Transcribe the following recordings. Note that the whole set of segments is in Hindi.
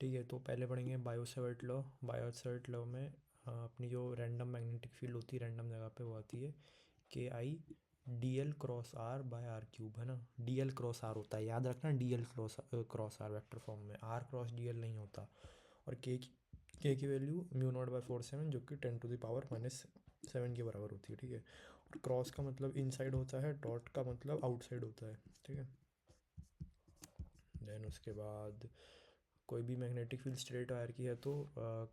ठीक है, तो पहले पढ़ेंगे बायो-सैवर्ट लॉ। बायो-सैवर्ट लॉ में अपनी जो रैंडम मैग्नेटिक फील्ड होती है रैंडम जगह पे वो आती है K I D L cross R by R cube, है ना। डी एल क्रॉस आर होता है, याद रखना, D L cross R vector form में, आर क्रॉस डी एल नहीं होता। और के की वैल्यू μ0/4/7 जो कि 10⁻⁻7 के बराबर होती है, ठीक है। और क्रॉस का मतलब इनसाइड होता है, डॉट का मतलब आउटसाइड होता है, ठीक है। देन उसके बाद कोई भी मैग्नेटिक फील्ड स्ट्रेट वायर की है तो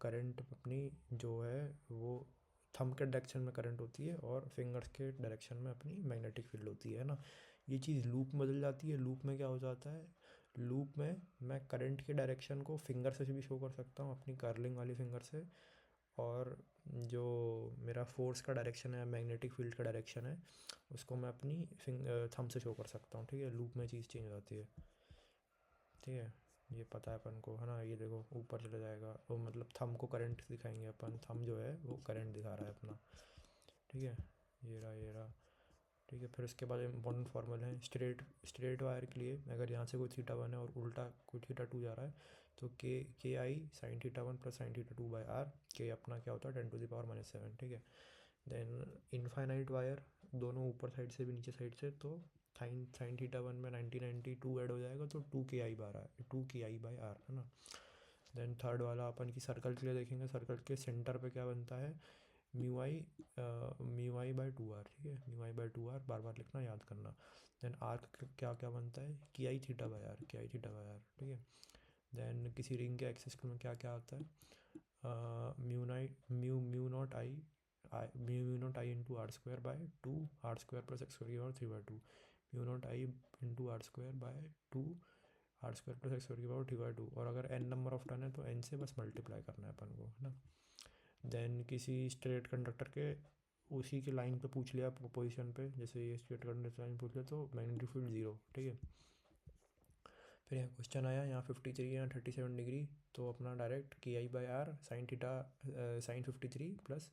करंट अपनी जो है वो थंब के डायरेक्शन में करंट होती है और फिंगर्स के डायरेक्शन में अपनी मैग्नेटिक फील्ड होती है ना। ये चीज़ लूप में बदल जाती है। लूप में क्या हो जाता है, लूप में मैं करंट के डायरेक्शन को फिंगर से भी शो कर सकता हूँ, अपनी कर्लिंग वाली फिंगर से। और जो मेरा फोर्स का डायरेक्शन है, मैग्नेटिक फील्ड का डायरेक्शन है, उसको मैं अपनी थंब से शो कर सकता हूँ, ठीक है। लूप में चीज़ चेंज हो जाती है, ठीक है। ये पता है अपन को, है ना। ये देखो ऊपर चला जाएगा, वो मतलब थंब को करंट दिखाएंगे अपन, थंब जो है वो करंट दिखा रहा है अपना, ठीक है। ये रहा, ठीक है। फिर उसके बाद इंपॉर्टेंट फॉर्मूला है स्ट्रेट वायर के लिए। अगर यहाँ से कोई थीटा 1 है और उल्टा कोई थीटा 2 जा रहा है तो के I sine theta 1 plus sine theta 2 by R, के अपना क्या होता है 10⁻⁻7, ठीक है। देन इनफाइनाइट वायर, दोनों ऊपर साइड से भी नीचे साइड से, तो साइन थीटा 1 में 90/90 ऐड हो जाएगा तो 2 के आई बाय आर, है ना। देन थर्ड वाला अपन की सर्कल के लिए देखेंगे। सर्कल के सेंटर पे क्या बनता है, μi/2r, ठीक है। μi/2r बार बार लिखना, याद करना। देन आर्क क्या क्या बनता है, ki θ/r, ठीक है। देन किसी रिंग के एक्सिस में क्या क्या आता है, mu naught I into R square by 2 R square plus X square की power 3/2, mu naught I into R square by 2 R square plus X square की पावर 3/2। और अगर n नंबर ऑफ टर्न है तो n से बस मल्टीप्लाई करना है अपन को, है ना। देन किसी स्ट्रेट कंडक्टर के उसी के लाइन पे पूछ लिया पोजीशन पे, जैसे ये स्ट्रेट कंडक्टर लाइन पूछ लिया तो मैग्नेटिक फील्ड 0, ठीक है। फिर यहाँ क्वेश्चन आया, यहाँ 53 यहाँ 37 डिग्री, तो अपना direct ki/r sine 53 plus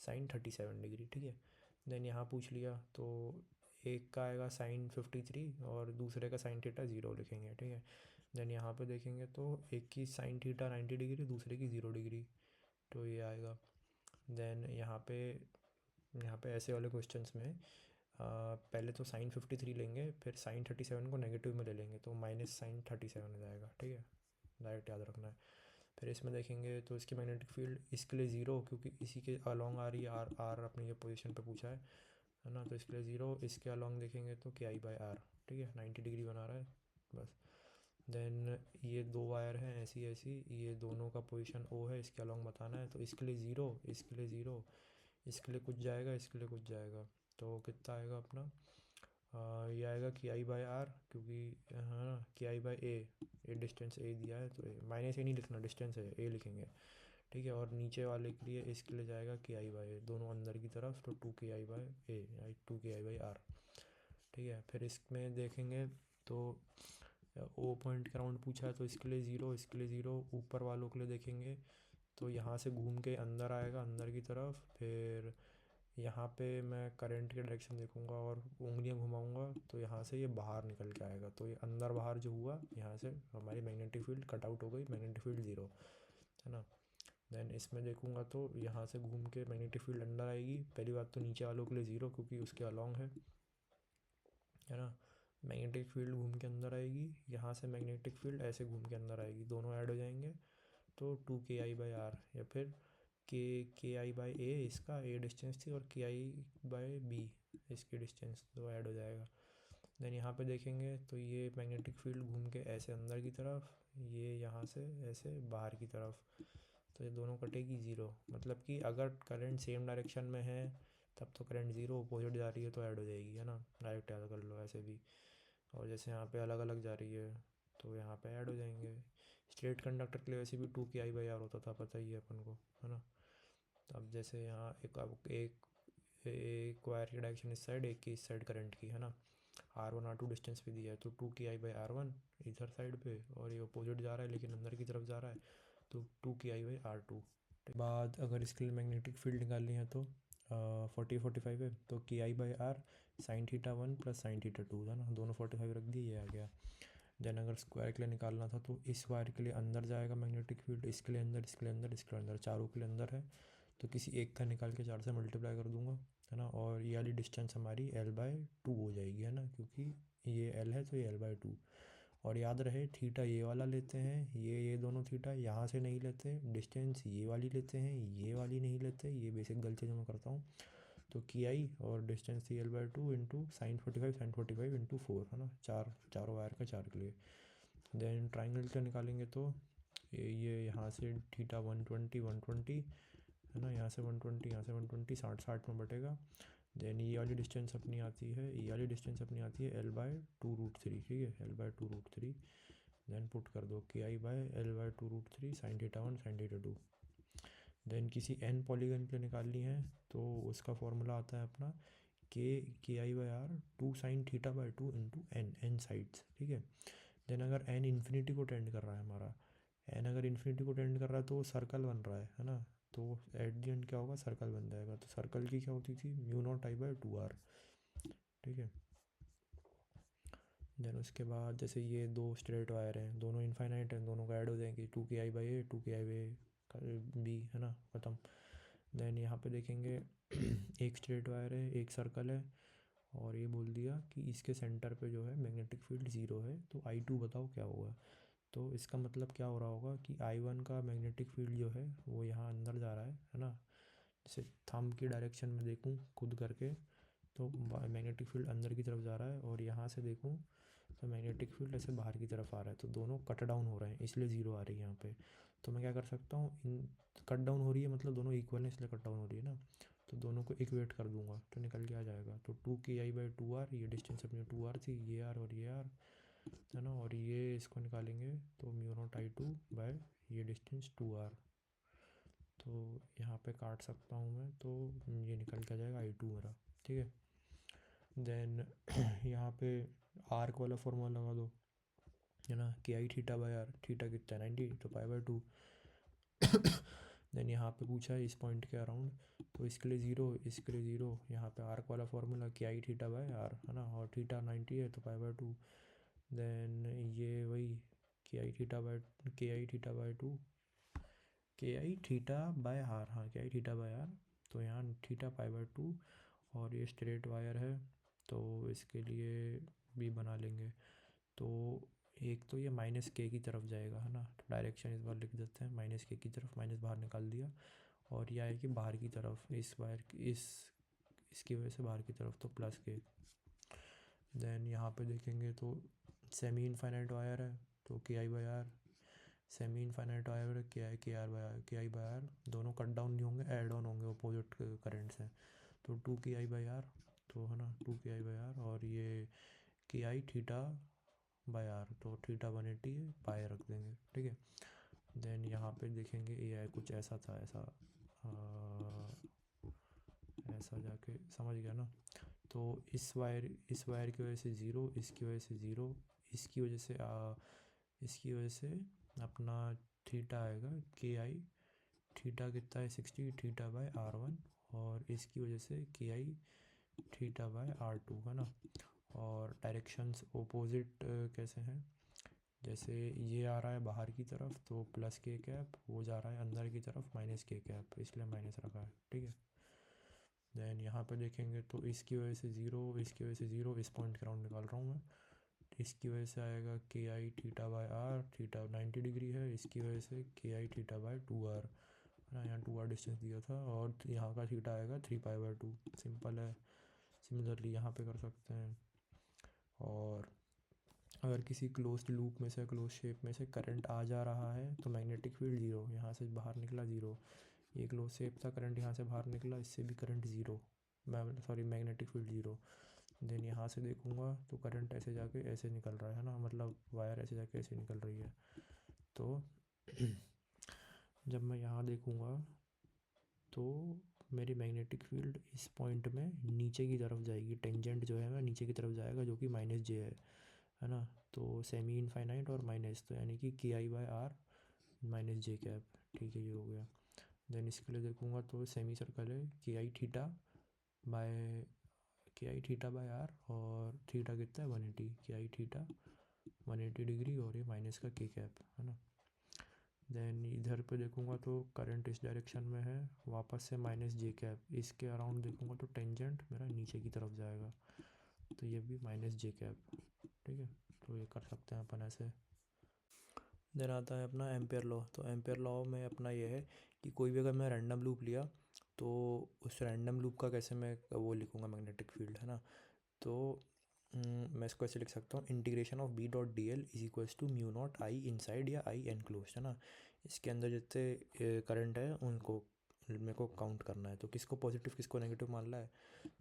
sine 37 degree, ठीक है। देन यहाँ पूछ लिया तो एक का आएगा साइन 53 और दूसरे का साइन थीटा 0 लिखेंगे, ठीक है। देन यहाँ पे देखेंगे तो एक की साइन थीटा 90 डिग्री, दूसरे की 0 डिग्री, तो ये आएगा। देन यहाँ पे ऐसे वाले क्वेश्चंस में पहले तो साइन 53 लेंगे, फिर साइन 37 को नेगेटिव में ले लेंगे तो माइनस साइन 37 हो जाएगा, ठीक है। डायरेक्ट याद रखना है। फिर इसमें देखेंगे तो इसकी मैग्नेटिक फील्ड इसके लिए 0, क्योंकि इसी के अलॉन्ग आ रही है, आर आर अपनी ये पोजीशन पे पूछा है ना, तो इसके लिए 0। इसके अलॉन्ग देखेंगे तो ki/r, ठीक है, 90 डिग्री बना रहा है बस। देन ये दो वायर हैं ऐसी ऐसी, ये दोनों का पोजीशन O है, इसके अलॉन्ग बताना है, तो इसके लिए 0, इसके लिए 0, इसके लिए कुछ जाएगा, इसके लिए कुछ जाएगा, तो कितना आएगा अपना, ये आएगा ki/r, क्योंकि है ना ki/a डिस्टेंस a दिया है तो माइनस ए नहीं लिखना, डिस्टेंस है a लिखेंगे, ठीक है। और नीचे वाले के लिए इसके लिए जाएगा ki/a, दोनों अंदर की तरफ, तो 2ki/a 2ki/r, ठीक है। फिर इसमें देखेंगे तो ओ पॉइंट के राउंड पूछा है तो इसके लिए 0, इसके लिए 0। ऊपर वालों के लिए देखेंगे तो यहाँ से घूम के अंदर आएगा, अंदर की तरफ। फिर यहाँ पे मैं करंट के डायरेक्शन देखूंगा और उंगलियां घुमाऊंगा तो यहाँ से ये बाहर निकल के आएगा, तो ये अंदर बाहर जो हुआ, यहाँ से हमारी मैग्नेटिक फील्ड कट आउट हो गई, मैग्नेटिक फील्ड 0, है ना। देन इसमें देखूंगा तो यहाँ से घूम के मैग्नेटिक फील्ड अंदर आएगी। पहली बात तो नीचे वालों के लिए 0, क्योंकि उसके अलॉन्ग है ना। मैग्नेटिक फील्ड घूम के अंदर आएगी, यहाँ से मैग्नेटिक फील्ड ऐसे घूम के अंदर आएगी, दोनों ऐड हो जाएंगे तो 2ki/r, या फिर ki/a, इसका a डिस्टेंस थी, और ki/b इसकी डिस्टेंस, दो ऐड हो जाएगा। देन यहाँ पे देखेंगे तो ये मैग्नेटिक फील्ड घूम के ऐसे अंदर की तरफ, ये यहाँ से ऐसे बाहर की तरफ, तो ये दोनों कटेगी 0। मतलब कि अगर करंट सेम डायरेक्शन में है तब तो करंट 0, अपोजिट जा रही है तो ऐड हो जाएगी, है ना। डायरेक्ट याद कर लो ऐसे भी। और जैसे यहाँ पे अलग अलग जा रही है तो यहाँ पे ऐड हो जाएंगे। स्ट्रेट कंडक्टर के लिए वैसे भी 2ki/r होता था, पता ही है अपन को, है ना। अब जैसे यहाँ एक वायर की डायरेक्शन इस साइड, एक की इस साइड करंट की, है ना। R1 R2 डिस्टेंस भी दिया है तो 2ki/r1 इधर साइड पे, और ये अपोजिट जा रहा है लेकिन अंदर की तरफ जा रहा है तो 2ki/r2। बाद अगर इसके लिए मैग्नेटिक फील्ड निकालनी है तो 45 है तो ki/r sign theta 1 plus sine theta 2, है ना, दोनों 45 रख दिए, ये आ गया। देन अगर स्क्वायर के लिए निकालना था तो इस वायर के लिए अंदर जाएगा मैग्नेटिक फील्ड, इसके लिए अंदर, इसके लिए अंदर, इसके लिए अंदर, चारों के लिए अंदर है, तो किसी एक का निकाल के 4 से मल्टीप्लाई कर दूंगा, है ना। और ये वाली डिस्टेंस हमारी L/2 हो जाएगी, है ना, क्योंकि ये L है तो ये L/2। और याद रहे थीटा ये वाला लेते हैं, ये दोनों थीटा यहाँ से नहीं लेते, डिस्टेंस ये वाली लेते हैं, ये वाली नहीं लेते, ये बेसिक गलती जो मैं करता हूँ। तो की आई और डिस्टेंस थी L/2 इंटू sin 45 इंटू 4, है ना, चारों वायर का 4 के लिए। देन ट्राइंगल का निकालेंगे तो ये यहाँ से थीटा 120 है ना, यहाँ से 120, यहाँ से 120, 60 में बटेगा। देन ये वाली डिस्टेंस अपनी आती है, ये वाली डिस्टेंस अपनी आती है L/2√3, ठीक है, L/2√3। देन पुट कर दो KI/L/2√3 sin θ1 sin θ2। देन किसी n पॉलीगन के लिए निकालनी है तो उसका फॉर्मूला आता है अपना KI/R 2 sin θ/2 into n sides, ठीक है। देन अगर n इन्फिनिटी को टेंड कर रहा है हमारा, n अगर इन्फिनिटी को टेंड कर रहा है तो सर्कल बन रहा है ना, तो एट दी एंड क्या होगा, सर्कल बन जाएगा। तो सर्कल की क्या होती थी, μ0I/2R, ठीक है। देन उसके बाद जैसे ये दो स्ट्रेट वायर हैं, दोनों इनफाइनाइट हैं, दोनों का ऐड हो जाएंगे, 2KI/A 2KI/B, है ना, ख़त्म। देन यहाँ पे देखेंगे एक स्ट्रेट वायर है, एक सर्कल है, और ये बोल दिया कि इसके सेंटर पे जो है मैग्नेटिक फील्ड 0 है, तो I2 बताओ क्या होगा। तो इसका मतलब क्या हो रहा होगा कि I1 का मैग्नेटिक फील्ड जो है वो यहाँ अंदर जा रहा है ना। जैसे थंब की डायरेक्शन में देखूँ खुद करके तो मैग्नेटिक फील्ड अंदर की तरफ जा रहा है, और यहाँ से देखूँ तो मैग्नेटिक फील्ड ऐसे बाहर की तरफ आ रहा है, तो दोनों कट डाउन हो रहे हैं, इसलिए 0 आ रही है यहाँ पे। तो मैं क्या कर सकता हूँ, इन कट डाउन हो रही है मतलब दोनों इक्वल हैं, इसलिए कट डाउन हो रही है ना, तो दोनों को इक्वेट कर दूंगा तो निकल के आ जाएगा। तो 2KI/2R, ये डिस्टेंस अपनी 2R थी, ये R और ये R, है ना, और ये इसको निकालेंगे तो μ0I2 ये डिस्टेंस 2R। तो यहाँ पे काट सकता हूँ मैं, तो ये निकल के आ जाएगा I2 मेरा, ठीक है। देन यहाँ पे आर्क वाला फॉर्मूला लगा दो, है ना, KI/θ/R, थीटा कितना है 90, तो π/2। देन यहाँ पे पूछा है इस पॉइंट के अराउंड, तो इसके लिए 0, इसके लिए 0, यहाँ पे आर्क वाला फॉर्मूला KI/θ/R, है ना, और थीटा 90 है तो π/2। देन ये वही KI/θ/2 KI/θ/R, हाँ KI/θ/R, तो यहाँ थीटा π/2, और ये स्ट्रेट वायर है तो इसके लिए भी बना लेंगे। तो एक तो ये -K की तरफ जाएगा, है ना, तो डायरेक्शन इस बार लिख देते हैं, -K की तरफ, माइनस बाहर निकाल दिया, और यह है कि बाहर की तरफ इस वायर इसकी वजह से बाहर की तरफ, तो +K। देन यहाँ पे देखेंगे तो सेमी इनफाइनाइट वायर है तो KI/R, सेमी इनफाइनाइट वायर है KI/R, दोनों कट डाउन नहीं होंगे, ऐड ऑन होंगे, अपोजिट करेंट्स हैं, तो 2KI/R, तो है ना 2KI/R, और ये KI/θ/R, तो थीटा 180 है, पाए रख देंगे, ठीक है। देन यहाँ पे देखेंगे ये कुछ ऐसा था, ऐसा जाके समझ गया ना। तो इस वायर की वजह से 0, इसकी वजह से 0, इसकी वजह से अपना थीटा आएगा KI, थीटा कितना है 60, θ/R1, और इसकी वजह से KI θ/R2, है ना। और डायरेक्शंस ओपोजिट कैसे हैं, जैसे ये आ रहा है बाहर की तरफ तो +K, वो जा रहा है अंदर की तरफ -K, इसलिए माइनस रखा है, ठीक है। देन यहाँ पे देखेंगे तो इसकी वजह से 0, इसकी वजह से 0, इस पॉइंट के राउंड निकाल रहा हूँ मैं, इसकी वजह से आएगा KI/θ/R, थीटा 90 डिग्री है, इसकी वजह से KI/θ/2R, है ना, यहाँ 2R डिस्टेंस दिया था, और यहाँ का थीटा आएगा 3π/2, सिंपल है। सिमिलरली यहाँ पे कर सकते हैं। और अगर किसी क्लोज्ड लूप में से, क्लोज शेप में से करंट आ जा रहा है तो मैग्नेटिक फील्ड 0, यहाँ से बाहर निकला 0, ये क्लोज शेप था, करंट यहाँ से बाहर निकला, इससे भी करंट 0, मैग्नेटिक फील्ड 0। देन यहाँ से देखूँगा तो करंट ऐसे जाके ऐसे निकल रहा है ना, मतलब वायर ऐसे जाके ऐसे निकल रही है, तो जब मैं यहाँ देखूँगा तो मेरी मैग्नेटिक फील्ड इस पॉइंट में नीचे की तरफ जाएगी, टेंजेंट जो है ना नीचे की तरफ जाएगा, जो कि -J है ना। तो सेमी इनफाइनाइट और माइनस, तो यानी कि KI/R -J, ठीक है, ये हो गया। देन इसके लिए देखूँगा तो सेमी सर्कल है KI/θ/R, और थीटा कितना है 180, KI/θ/180, 180 डिग्री, और ये माइनस का के कैप है ना। देन इधर पे देखूंगा तो करंट इस डायरेक्शन में है, वापस से माइनस जे कैप, इसके अराउंड देखूंगा तो टेंजेंट मेरा नीचे की तरफ जाएगा, तो ये भी माइनस जे कैप। ठीक है, तो ये कर सकते हैं अपन ऐसे। देन आता है अपना एम्पेयर लॉ। तो एम्पेयर लॉ में अपना ये है कि कोई भी अगर मैं रैंडम लूप लिया तो उस रैंडम लूप का कैसे मैं वो लिखूँगा मैग्नेटिक फील्ड, है ना। तो मैं इसको ऐसे लिख सकता हूँ, integration of B dot D L is equals to mu naught I inside या आई एनक्लोज, है ना। इसके अंदर जितने करंट है उनको मेरे को काउंट करना है, तो किसको पॉजिटिव किसको नेगेटिव मान रहा है।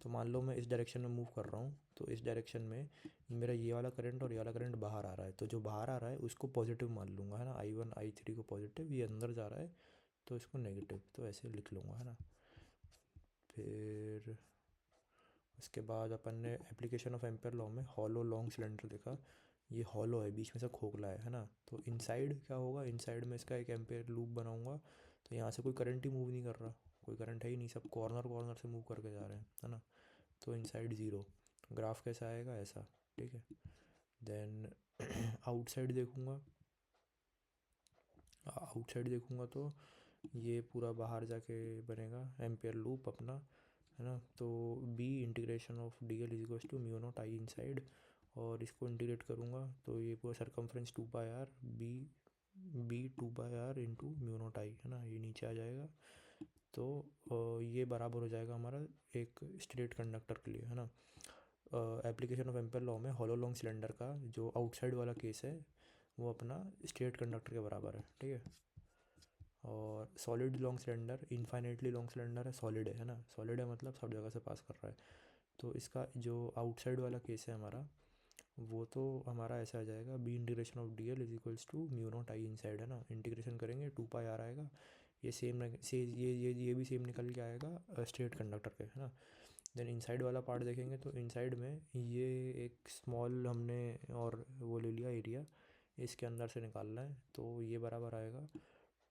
तो मान लो मैं इस डायरेक्शन में मूव कर रहा हूँ, तो इस डायरेक्शन में मेरा ये वाला करंट और ये वाला करंट बाहर आ रहा है, तो जो बाहर आ रहा है उसको पॉजिटिव मान लूँगा, है ना। I1 I3 को पॉजिटिव, ये अंदर जा रहा है तो इसको नेगेटिव, तो ऐसे लिख लूँगा, है ना। फिर उसके बाद अपन ने एप्लीकेशन ऑफ एम्पेयर लॉ में हॉलो लॉन्ग सिलेंडर देखा, ये हॉलो है, बीच में से खोखला है ना। तो इनसाइड क्या होगा, इनसाइड में इसका एक एम्पेयर लूप बनाऊंगा, तो यहाँ से कोई करंट ही मूव नहीं कर रहा, कोई करंट है ही नहीं, सब कॉर्नर कॉर्नर से मूव करके जा रहे हैं, है ना। तो इनसाइड ज़ीरो, ग्राफ कैसा आएगा ऐसा। ठीक है, देन आउटसाइड देखूंगा, आउटसाइड देखूंगा तो ये पूरा बाहर जाके बनेगा एम्पेयर लूप अपना, है ना। तो B integration of D L is equals to mu naught I inside, और इसको इंटीग्रेट करूँगा तो ये पूरा circumference 2 pi R B, B 2 pi R into mu naught I, है ना, ये नीचे आ जाएगा। तो ये बराबर हो जाएगा हमारा एक स्ट्रेट कंडक्टर के लिए, है ना। एप्लीकेशन ऑफ एम्पेयर लॉ में हॉलो लॉन्ग सिलेंडर का जो आउटसाइड वाला केस है वो अपना स्ट्रेट कंडक्टर के बराबर है। ठीक है, और solid long cylinder infinitely long cylinder है, सॉलिड है ना, सॉलिड है मतलब सब जगह से पास कर रहा है। तो इसका जो आउटसाइड वाला केस है हमारा, वो तो हमारा ऐसा आ जाएगा, B integration of D L is equals to mu naught I inside, है ना। इंटीग्रेशन करेंगे 2 पाई आर आएगा, ये सेम से ये भी सेम निकल के आएगा स्ट्रेट कंडक्टर के, है ना। देन इनसाइड वाला पार्ट देखेंगे तो इनसाइड में ये एक स्मॉल हमने और वो ले लिया एरिया, इसके अंदर से निकालना है, तो ये बराबर आएगा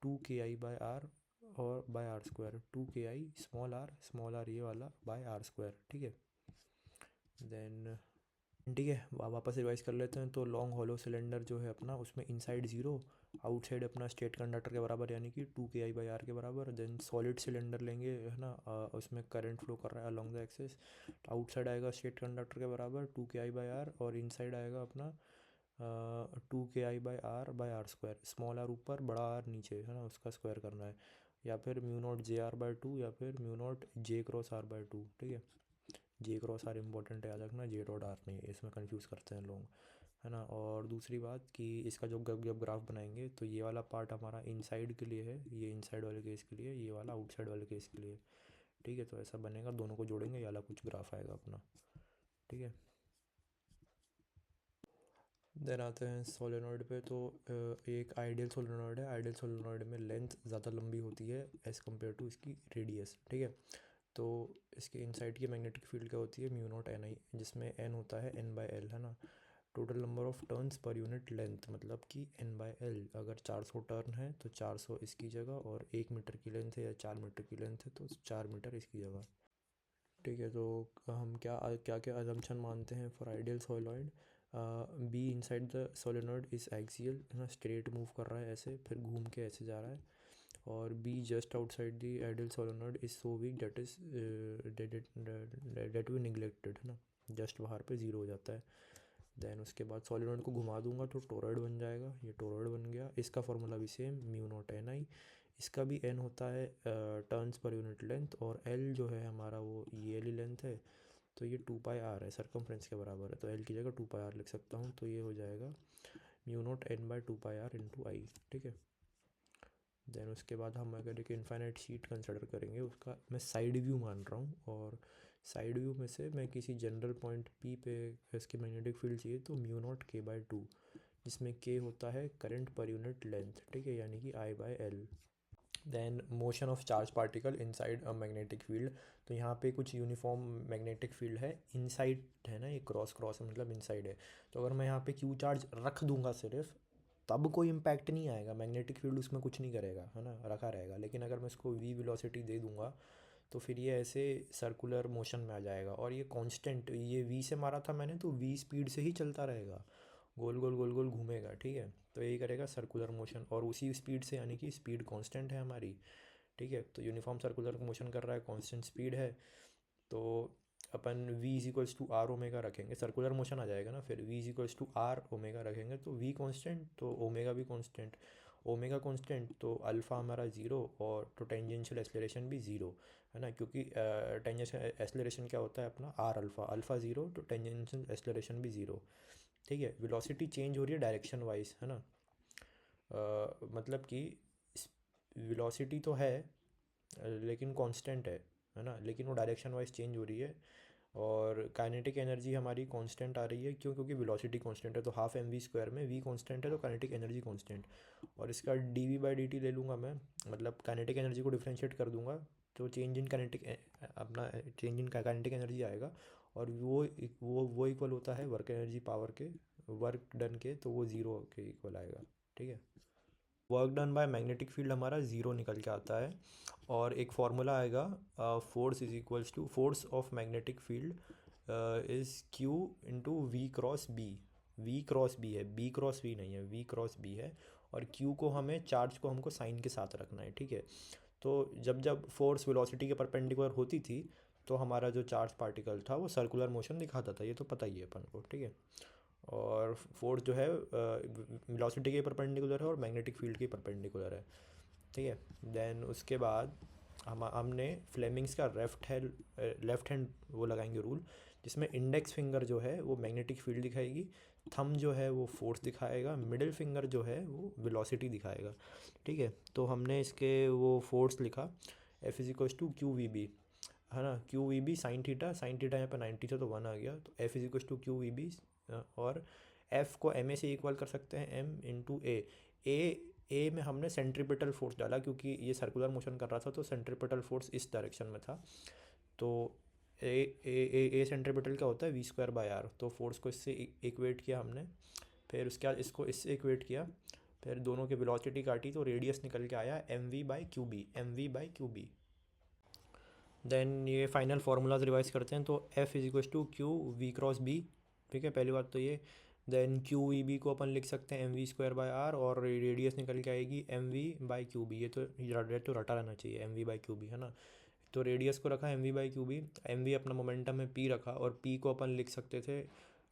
2 KI/R और by R square, 2 KI small R ये वाला बाय आर स्क्वायर। ठीक है, देन ठीक है, वापस रिवाइज कर लेते हैं। तो लॉन्ग हॉलो सिलेंडर जो है अपना, उसमें इनसाइड ज़ीरो, आउटसाइड अपना स्ट्रेट कंडक्टर के बराबर यानी कि 2 KI/R के बराबर। देन सॉलिड सिलेंडर लेंगे, है ना, उसमें करंट फ्लो कर रहा है अलॉन्ग द एक्सिस, आउटसाइड आएगा स्ट्रेट कंडक्टर के बराबर 2 KI/R, और इनसाइड आएगा अपना 2 KI/R/आर स्क्वायर, स्मॉल आर ऊपर बड़ा आर नीचे, है ना, उसका स्क्वायर करना है, या फिर म्यू नॉट JR/2 या फिर म्यू नॉट J×R/2। ठीक है, J×R इंपॉर्टेंट है, याद रखना, J.R नहीं है, इसमें कंफ्यूज करते हैं लोग, है ना। और दूसरी बात कि इसका जब ग्राफ बनाएंगे तो ये वाला पार्ट हमारा इनसाइड के लिए है, ये इनसाइड वाले केस के लिए, ये वाला आउटसाइड वाले केस के लिए। ठीक है, तो ऐसा बनेगा, दोनों को जोड़ेंगे ये वाला कुछ ग्राफ आएगा अपना। ठीक है, देन आते हैं सोलेनॉइड पे। तो एक आइडियल सोलेनॉइड है, आइडियल सोलेनॉइड में लेंथ ज़्यादा लंबी होती है एज़ कम्पेयर टू इसकी रेडियस। ठीक है, तो इसके इनसाइड की मैग्नेटिक फील्ड क्या होती है, म्यू नॉट एन आई, जिसमें एन होता है N/L, है ना। Total number of turns per unit length, मतलब कि N/L, अगर 400 टर्न है तो 400 इसकी जगह, और 1 मीटर की लेंथ है या 4 मीटर की लेंथ है तो 4 मीटर इसकी जगह। ठीक है, तो हम क्या क्या क्या अजम्पशन मानते हैं for ideal solenoid. Be inside the solenoid is axial, है ना, स्ट्रेट मूव कर रहा है ऐसे, फिर घूम के ऐसे जा रहा है। और B just outside the ideal solenoid is so weak that is that we neglected, है ना, जस्ट बाहर पे ज़ीरो हो जाता है। देन उसके बाद सोलेनॉइड को घुमा दूंगा तो टोरॉइड बन जाएगा, ये टोरॉइड बन गया। इसका फॉर्मूला भी सेम, म्यू नॉट एन आई, इसका भी एन होता है टर्न्स पर यूनिट लेंथ, और एल जो है हमारा वो ये वाली लेंथ है, तो ये 2 पाई आर है, सरकमफ्रेंस के बराबर है, तो एल की जगह 2 पाई आर लिख सकता हूँ, तो ये हो जाएगा mu naught N/2 pi R into I. ठीक है, देन उसके बाद हम अगर एक इनफाइनाइट शीट कंसिडर करेंगे, उसका मैं साइड व्यू मान रहा हूँ, और साइड व्यू में से मैं किसी जनरल पॉइंट P पे इसकी मैग्नेटिक फील्ड चाहिए, तो म्यू नॉट K/2, जिसमें K होता है करंट पर यूनिट लेंथ। ठीक है, यानी कि I/L। Then motion of charge particle inside a magnetic field, तो यहाँ पे कुछ यूनिफॉर्म मैग्नेटिक फील्ड है, इनसाइड है ना, ये क्रॉस क्रॉस है मतलब इनसाइड है। तो अगर मैं यहाँ पे क्यू चार्ज रख दूंगा सिर्फ, तब कोई इम्पैक्ट नहीं आएगा, मैग्नेटिक फील्ड उसमें कुछ नहीं करेगा, है ना, रखा रहेगा। लेकिन अगर मैं इसको वी वेलोसिटी दे दूंगा तो फिर ये ऐसे सर्कुलर मोशन में आ जाएगा, और ये कांस्टेंट, ये वी से मारा था मैंने तो वी स्पीड से ही चलता रहेगा, गोल गोल गोल गोल घूमेगा, ठीक है। तो यही करेगा सर्कुलर मोशन, और उसी स्पीड से, यानी कि स्पीड कांस्टेंट है हमारी, ठीक है। तो यूनिफॉर्म सर्कुलर मोशन कर रहा है, कांस्टेंट स्पीड है, तो अपन v is equals to R omega रखेंगे, सर्कुलर मोशन आ जाएगा ना, फिर v is equals to R omega रखेंगे, तो v कांस्टेंट तो ओमेगा भी कांस्टेंट, ओमेगा कांस्टेंट तो अल्फ़ा हमारा ज़ीरो, और तो टेंजेंशियल एक्सेलरेशन भी ज़ीरो, है ना, क्योंकि टेंजेंशियल एक्सेलरेशन क्या होता है अपना आर अल्फ़ा, अल्फ़ा ज़ीरो तो टेंजेंशियल एक्सेलरेशन भी ज़ीरो, ठीक है। वेलोसिटी चेंज हो रही है डायरेक्शन वाइज, है ना, मतलब कि वेलोसिटी तो है लेकिन कांस्टेंट है ना, लेकिन वो डायरेक्शन वाइज चेंज हो रही है। और काइनेटिक एनर्जी हमारी कांस्टेंट आ रही है, क्यों, क्योंकि वेलोसिटी कांस्टेंट है, तो हाफ एम वी स्क्वायर में वी कांस्टेंट है, तो काइनेटिक एनर्जी कांस्टेंट। और इसका D V by D T ले लूँगा मैं, मतलब काइनेटिक एनर्जी को डिफ्रेंशिएट कर दूंगा, तो चेंज इन काइनेटिक, अपना चेंज इन काइनेटिक एनर्जी आएगा, और वो इक्वल होता है वर्क एनर्जी पावर के, वर्क डन के, तो वो ज़ीरो के इक्वल आएगा, ठीक है। Work done by magnetic field हमारा ज़ीरो निकल के आता है, और एक फार्मूला आएगा, force is equals to force of magnetic field is Q into V cross B, V cross B है, बी क्रॉस वी नहीं है, वी क्रॉस बी है, और क्यू को हमें, चार्ज को हमको साइन के साथ रखना है, ठीक है। तो जब जब फोर्स वेलोसिटी के परपेंडिकुलर होती थी, तो हमारा जो चार्ज पार्टिकल था वो सर्कुलर मोशन दिखाता था, ये तो पता ही है अपन को, ठीक है। और फोर्स जो है वेलोसिटी के परपेंडिकुलर है और मैग्नेटिक फील्ड के परपेंडिकुलर है, ठीक है। देन उसके बाद हमने फ्लेमिंग्स का लेफ्ट हैंड वो लगाएंगे रूल, जिसमें इंडेक्स फिंगर जो है वो मैग्नेटिक फील्ड दिखाएगी, थंब जो है वो फोर्स दिखाएगा, मिडिल फिंगर जो है वो वेलोसिटी दिखाएगा, ठीक है। तो हमने इसके वो फोर्स लिखा, F is equals to Q V B, है ना, Q V B sine theta यहाँ पे 90 था तो 1 आ गया, तो F is equals to Q V B, और एफ को एम ए से इक्वल कर सकते हैं, एम इंटू ए में हमने सेंट्रीपिटल फोर्स डाला, क्योंकि ये सर्कुलर मोशन कर रहा था, तो सेंट्रीपिटल फोर्स इस डायरेक्शन में था, तो ए सेंट्रीपिटल क्या होता है, वी स्क्वायर बाय आर, तो फोर्स को इससे इक्वेट किया हमने, फिर उसके बाद इसको इससे इक्वेट किया, फिर दोनों की वेलोसिटी काटी, तो रेडियस निकल के आया M V by Q B, M V by Q B. Then ये फाइनल फार्मूलाज रिवाइज करते हैं, तो F is equal to Q V cross B, ठीक है, पहली बात तो ये। देन क्यू वी बी को अपन लिख सकते हैं M V square by R, और रेडियस निकल के आएगी M V by Q B, ये तो रटा रहना चाहिए, M V by Q B, है ना। तो रेडियस को रखा M V by Q B, M V अपना मोमेंटम है पी रखा, और पी को अपन लिख सकते थे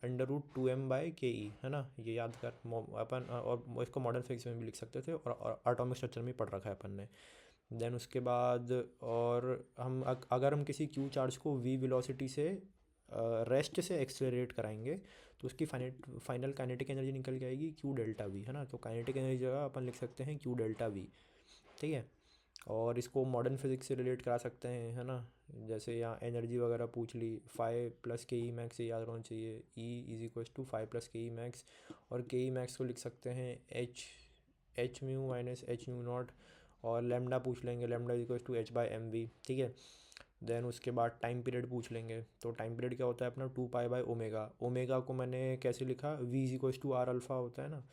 under root two M by K E, है ना, ये याद कर अपन, और इसको मॉडर्न फिजिक्स में भी लिख सकते थे, और एटॉमिक स्ट्रक्चर में पढ़ रखा है अपन ने। देन उसके बाद, और हम अगर हम किसी क्यू चार्ज को वी वेलोसिटी से रेस्ट से एक्सेलरेट कराएंगे, तो उसकी फाइनल काइनेटिक एनर्जी निकल के आएगी क्यू डेल्टा वी, है ना। तो काइनेटिक एनर्जी जगह अपन लिख सकते हैं क्यू डेल्टा वी, ठीक है। और इसको मॉडर्न फिजिक्स से रिलेट करा सकते हैं, है ना, जैसे यहाँ एनर्जी वगैरह पूछ ली, five plus K E max, ये याद होना चाहिए, E is equal to five plus K E max, और के ई मैक्स को लिख सकते हैं H mu minus H mu naught, और लेमडा पूछ लेंगे, lambda is equal to H by M V, ठीक है। देन उसके बाद टाइम पीरियड पूछ लेंगे, तो टाइम पीरियड क्या होता है अपना, two pi by omega, omega को मैंने कैसे लिखा, V is equal to R alpha होता है ना,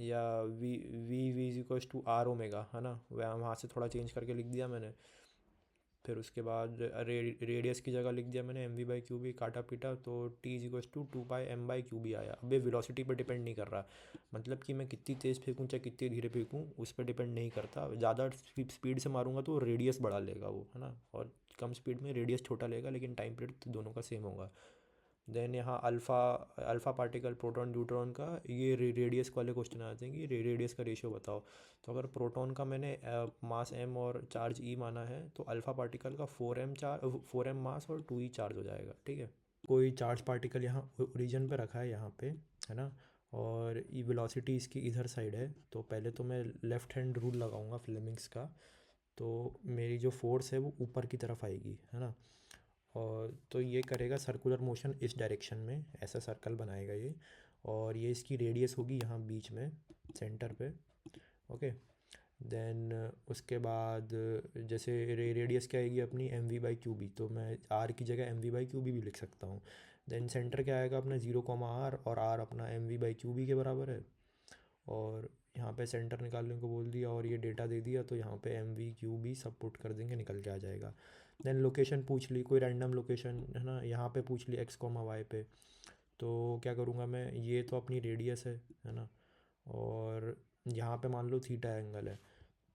या V is equal to R omega, है ना, वह वहाँ से थोड़ा चेंज करके लिख दिया मैंने। फिर उसके बाद रेडियस की जगह लिख दिया मैंने M V by Q B, काटा पीटा, तो T is equal to two pi M by Q B आया। अब ये वेलोसिटी पे डिपेंड नहीं कर रहा, मतलब कि मैं कितनी तेज़ फेंकूँ चाहे कितनी धीरे फेंकूँ, उस पर डिपेंड नहीं करता, ज़्यादा स्पीड से मारूंगा तो रेडियस बढ़ा लेगा वो, है ना, और कम स्पीड में रेडियस छोटा लेगा, लेकिन टाइम पीरियड तो दोनों का सेम होगा। देन यहाँ अल्फ़ा पार्टिकल प्रोटॉन न्यूट्रॉन का, ये रेडियस वाले क्वेश्चन आते हैं कि रेडियस का रेशियो बताओ, तो अगर प्रोटॉन का मैंने मास m और चार्ज e माना है, तो अल्फ़ा पार्टिकल का 4m मास और 2e चार्ज हो जाएगा, ठीक है। कोई चार्ज पार्टिकल यहाँ ओरिजिन पे रखा है यहाँ पे, है ना, और ये वेलोसिटी इसकी इधर साइड है, तो पहले तो मैं लेफ़्ट हैंड रूल लगाऊंगा फ्लेमिंग्स का, तो मेरी जो फोर्स है वो ऊपर की तरफ आएगी, है ना, और तो ये करेगा सर्कुलर मोशन इस डायरेक्शन में, ऐसा सर्कल बनाएगा ये, और ये इसकी रेडियस होगी यहाँ बीच में सेंटर पे, ओके। देन उसके बाद, जैसे रेडियस क्या आएगी अपनी M V by Q B, तो मैं आर की जगह M V by Q B भी लिख सकता हूँ। देन सेंटर क्या आएगा अपना 0, और आर अपना M V by Q B के बराबर है, और यहाँ पे सेंटर निकालने को बोल दिया, और ये डेटा दे दिया, तो यहाँ पे एम वी क्यू बी सब पुट कर देंगे, निकल के आ जाएगा। देन लोकेशन पूछ ली, कोई रैंडम लोकेशन, है ना, यहाँ पे पूछ ली x, y पे, तो क्या करूँगा मैं, ये तो अपनी रेडियस है ना, और यहाँ पे मान लो थीटा एंगल है,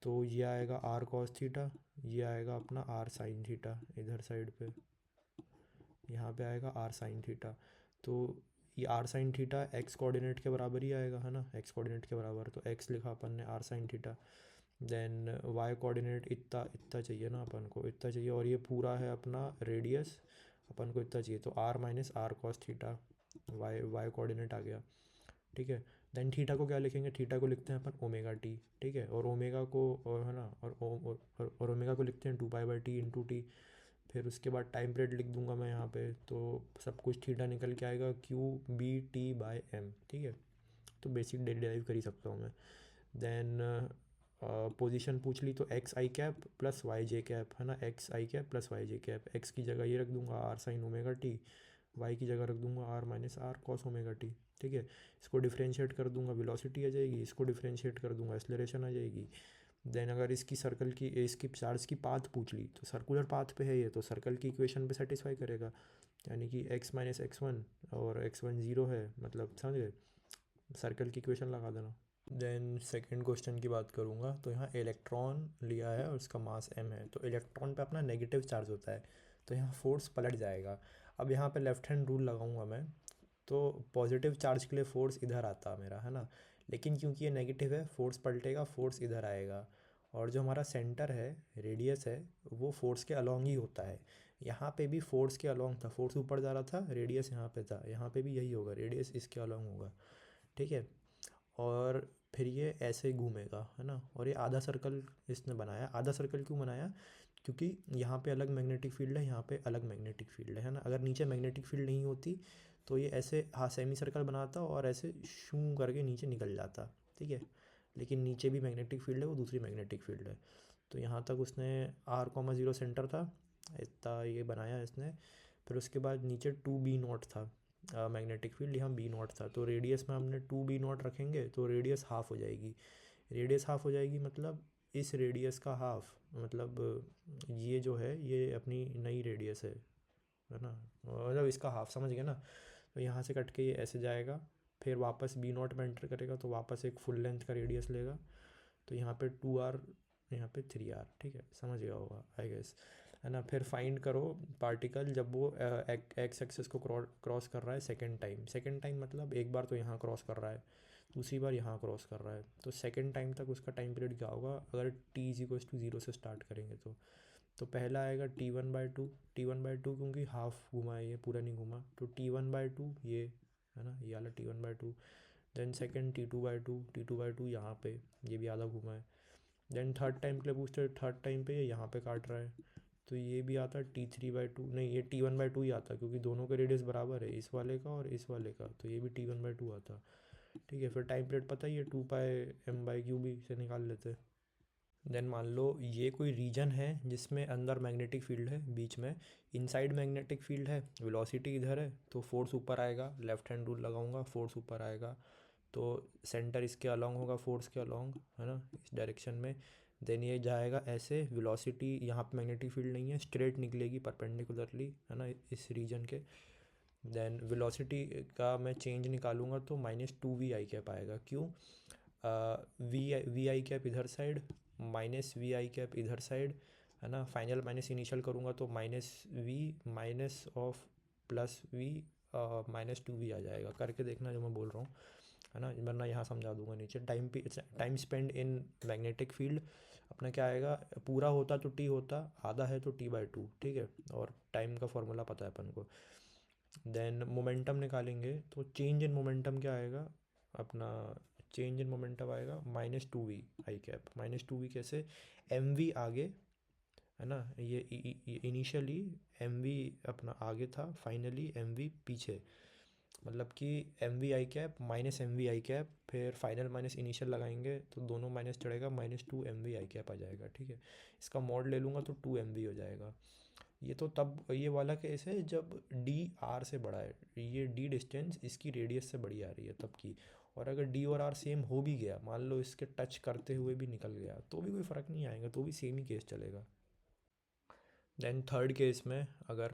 तो ये आएगा आर कॉस थीटा, ये आएगा अपना आर साइन थीटा इधर साइड पे, यहाँ पे आएगा आर साइन थीटा। तो ये R sine theta X coordinate के बराबर ही आएगा, है ना, एक्स कोऑर्डिनेट के बराबर, तो एक्स लिखा अपन ने R sine theta. Then Y coordinate इतना इतना चाहिए ना अपन को, इतना चाहिए, और ये पूरा है अपना रेडियस, अपन को इतना चाहिए, तो R minus R cos theta, Y Y coordinate आ गया, ठीक है। देन थीटा को क्या लिखेंगे, थीटा को लिखते हैं अपन ओमेगा टी, ठीक है, और ओमेगा को, और है ना, और ओमेगा को लिखते हैं 2 पाई/टी इंटू टी। फिर उसके बाद टाइम पीरियड लिख दूंगा मैं यहाँ पे, तो सब कुछ थीटा निकल के आएगा Q/B/T/M, ठीक है। तो बेसिक डेरिवेटिव कर ही सकता हूँ मैं। देन पोजीशन पूछ ली, तो X I cap plus Y J cap, है ना, X I cap plus Y J cap, X की जगह ये रख दूंगा R sine omega T, Y की जगह रख दूंगा R minus R cos omega T, ठीक है। इसको डिफ्रेंशिएट कर दूंगा, वेलोसिटी आ जाएगी, इसको डिफ्रेंशिएट कर दूंगा, एक्सेलरेशन आ जाएगी। देन अगर इसकी सर्कल की, इसकी चार्ज की पाथ पूछ ली, तो सर्कुलर पाथ पे है ये, तो सर्कल की इक्वेशन पे सेटिस्फाई करेगा, यानी कि x माइनस x1 और x1 ज़ीरो है, मतलब समझ गए, सर्कल की इक्वेशन लगा देना। देन सेकंड क्वेश्चन की बात करूँगा, तो यहाँ इलेक्ट्रॉन लिया है और उसका मास m है, तो इलेक्ट्रॉन पे अपना नेगेटिव चार्ज होता है, तो यहाँ फोर्स पलट जाएगा। अब यहाँ पे लेफ्ट हैंड रूल लगाऊंगा मैं, तो पॉजिटिव चार्ज के लिए फोर्स इधर आता मेरा, है ना, लेकिन क्योंकि ये नेगेटिव है, फोर्स पलटेगा, फोर्स इधर आएगा, और जो हमारा सेंटर है, रेडियस है, वो फोर्स के अलॉन्ग ही होता है। यहाँ पे भी फोर्स के अलॉन्ग था, फोर्स ऊपर जा रहा था, रेडियस यहाँ पे था, यहाँ पे भी यही होगा, रेडियस इसके अलॉन्ग होगा, ठीक है। और फिर ये ऐसे घूमेगा, है ना, और ये आधा सर्कल इसने बनाया। आधा सर्कल क्यों बनाया, क्योंकि यहाँ पे अलग मैग्नेटिक फील्ड है, यहाँ पे अलग मैग्नेटिक फील्ड है ना, अगर नीचे मैग्नेटिक फील्ड नहीं होती तो ये ऐसे हाँ सेमी सर्कल बनाता और ऐसे शू करके नीचे निकल जाता, ठीक है। लेकिन नीचे भी मैग्नेटिक फील्ड है, वो दूसरी मैग्नेटिक फील्ड है, तो यहाँ तक उसने R, 0 सेंटर था, इतना ये बनाया इसने। फिर उसके बाद नीचे 2B0 था मैग्नेटिक फील्ड, यहाँ B0 था, तो रेडियस में हमने 2B0 रखेंगे तो रेडियस हाफ हो जाएगी। रेडियस हाफ हो जाएगी मतलब इस रेडियस का हाफ, मतलब ये जो है ये अपनी नई रेडियस है ना, मतलब इसका हाफ, समझ गए ना। तो यहाँ से कट के ये ऐसे जाएगा, फिर वापस B0 में एंटर करेगा, तो वापस एक फुल लेंथ का रेडियस लेगा, तो यहाँ पे 2R, यहाँ पे 3R, ठीक है, समझ गया होगा आई गेस, है ना। फिर फाइंड करो पार्टिकल जब वो एक्स एक्सिस को क्रॉस कर रहा है सेकेंड टाइम मतलब एक बार तो यहाँ क्रॉस कर रहा है, दूसरी बार यहाँ क्रॉस कर रहा है, तो सेकेंड टाइम तक उसका टाइम पीरियड क्या होगा, अगर t=0 से स्टार्ट करेंगे तो पहला आएगा T1/2 क्योंकि हाफ घुमा है, ये पूरा नहीं घुमा, तो T1/2 ये, है ना, ये वाला T1/2। देन सेकेंड T2/2 यहाँ पे, ये भी आधा घुमा है। देन थर्ड टाइम के लिए पूछते हैं, थर्ड टाइम पे ये यहाँ पे काट रहा है, तो ये भी आता T3/2, नहीं ये T1/2 ही आता, क्योंकि दोनों का रेडियस बराबर है, इस वाले का और इस वाले का, तो ये भी T1/2 आता, ठीक है। फिर टाइम पीरियड पता ही है 2πm/क्यूब से निकाल लेते। देन मान लो ये कोई रीजन है जिसमें अंदर मैग्नेटिक फील्ड है, बीच में इनसाइड मैग्नेटिक फील्ड है, वेलोसिटी इधर है, तो फोर्स ऊपर आएगा, लेफ्ट हैंड रूल लगाऊंगा, फोर्स ऊपर आएगा, तो सेंटर इसके अलॉन्ग होगा, फोर्स के अलॉन्ग, है ना, इस डायरेक्शन में। देन ये जाएगा ऐसे, वेलोसिटी यहाँ पे मैग्नेटिक फील्ड नहीं है, स्ट्रेट निकलेगी परपेंडिकुलरली, है ना, इस रीजन के। देन वेलोसिटी का मैं चेंज निकालूंगा तो -2 VI कैप आएगा, क्यों, वी आई कैप इधर साइड, -VI कैप इधर साइड, है ना, फाइनल माइनस इनिशियल करूँगा तो -V minus of +V -2V आ जाएगा, करके देखना जो मैं बोल रहा हूँ, है ना, वरना यहाँ समझा दूंगा नीचे। Time spend in magnetic field अपना क्या आएगा, पूरा होता तो T होता, आधा है तो T/2, ठीक है, और टाइम का फॉर्मूला पता है अपन को। देन मोमेंटम निकालेंगे, तो चेंज इन मोमेंटम क्या आएगा अपना, चेंज इन मोमेंटम आएगा -2 VI कैप, -2V कैसे, MV आगे, है ना, ये इनिशियली MV अपना आगे था, फाइनली MV पीछे, मतलब कि MV/I कैप -MV/I कैप, फिर फाइनल माइनस इनिशियल लगाएंगे तो दोनों माइनस चढ़ेगा, -2 MV/I कैप आ जाएगा, ठीक है। इसका मॉड ले लूँगा तो 2 MV हो जाएगा। ये तो तब ये वाला केस है जब D R से बड़ा है, ये D डिस्टेंस इसकी रेडियस से बड़ी आ रही है तब की, और अगर D और R सेम हो भी गया, मान लो इसके टच करते हुए भी निकल गया, तो भी कोई फ़र्क नहीं आएगा, तो भी सेम ही केस चलेगा। देन थर्ड केस में अगर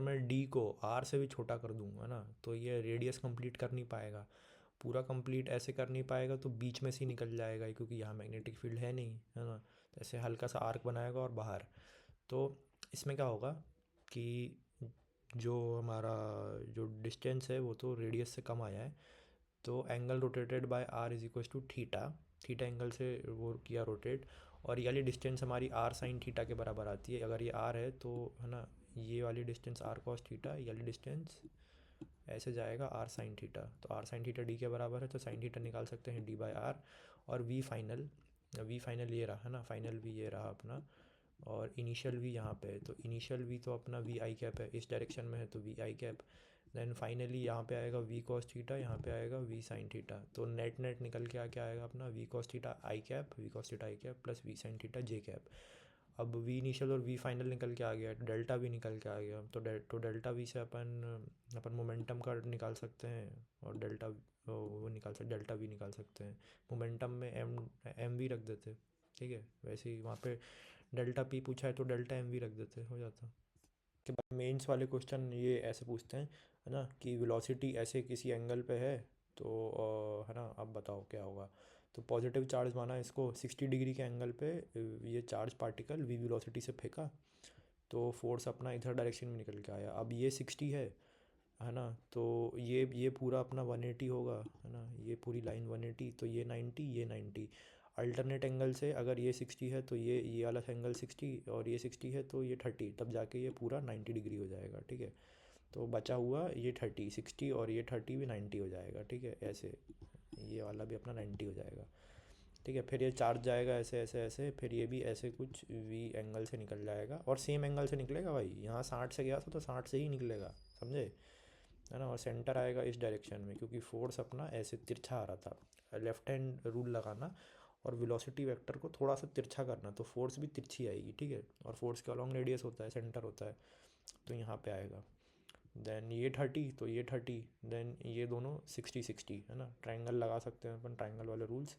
मैं डी को आर से भी छोटा कर दूंगा ना, तो ये रेडियस कंप्लीट कर नहीं पाएगा, पूरा कंप्लीट ऐसे कर नहीं पाएगा, तो बीच में से ही निकल जाएगा क्योंकि यहाँ मैग्नेटिक फील्ड है नहीं, है ना। तो ऐसे हल्का सा आर्क बनाएगा और बाहर। तो इसमें क्या होगा कि जो हमारा जो डिस्टेंस है वो तो रेडियस से कम आया है, तो angle rotated by R is equal to theta, theta angle से वो किया रोटेट, और ये वाली डिस्टेंस हमारी आर साइन थीटा के बराबर आती है। अगर ये आर है तो, है ना, ये वाली डिस्टेंस आर कॉस थीटा, ये वाली डिस्टेंस ऐसे जाएगा आर साइन थीटा, तो आर साइन थीटा डी के बराबर है, तो साइन थीटा निकाल सकते हैं डी बाई आर। और वी फाइनल ये रहा, है ना, फाइनल भी ये रहा अपना, और इनिशियल वी यहाँ पे है, तो इनिशियल वी तो अपना वी आई कैप है, इस डायरेक्शन में है तो V I cap. Then finally यहाँ पे आएगा वी कॉस थीटा, यहाँ पे आएगा वी साइन थीटा, तो नेट नेट निकल के क्या आएगा अपना V cos theta I cap, V cos theta I cap plus V sine theta J cap. अब वी इनिशियल और वी फाइनल निकल के आ गया, डेल्टा वी निकल के आ गया, तो डेल्टा वी से अपन अपन मोमेंटम का निकाल सकते हैं, और डेल्टा वो निकाल सकते, डेल्टा वी निकाल सकते हैं। मोमेंटम में एम वी रख देते, ठीक है, वैसे ही वहाँ पे डेल्टा पी पूछा है तो डेल्टा एम वी रख देते, हो जाता। के बाद मेंस वाले क्वेश्चन ये ऐसे पूछते हैं, है ना, कि वेलोसिटी ऐसे किसी एंगल पे है, तो है ना, अब बताओ क्या होगा। तो पॉजिटिव चार्ज माना इसको 60 डिग्री के एंगल पे, ये चार्ज पार्टिकल वी वेलोसिटी से फेंका, तो फोर्स अपना इधर डायरेक्शन में निकल के आया। अब ये 60 है ना, तो ये पूरा अपना 180 होगा, है ना, ये पूरी लाइन 180, तो ये 90, ये 90। अल्टरनेट एंगल से अगर ये 60 है तो ये वाला एंगल 60, और ये 60 है तो ये 30, तब जाके ये पूरा 90 डिग्री हो जाएगा, ठीक है। तो बचा हुआ ये 30, 60 और ये 30 भी 90 हो जाएगा, ठीक है, ऐसे ये वाला भी अपना 90 हो जाएगा, ठीक है। फिर ये चार्ज जाएगा ऐसे ऐसे ऐसे, फिर ये भी ऐसे कुछ वी एंगल से निकल जाएगा, और सेम एंगल से निकलेगा भाई, यहाँ 60 से गया था तो 60 से ही निकलेगा, समझे, है ना। और सेंटर आएगा इस डायरेक्शन में, क्योंकि फोर्स अपना ऐसे तिरछा आ रहा था, लेफ्ट हैंड रूल लगाना और वेलोसिटी वेक्टर को थोड़ा सा तिरछा करना, तो फोर्स भी तिरछी आएगी, ठीक है। और फोर्स का लॉन्ग रेडियस होता है, सेंटर होता है, तो यहाँ पे आएगा। देन ये 30 तो ये 30, देन ये दोनों 60 60, है ना, ट्राइंगल लगा सकते हैं अपन, ट्राइंगल वाले रूल्स,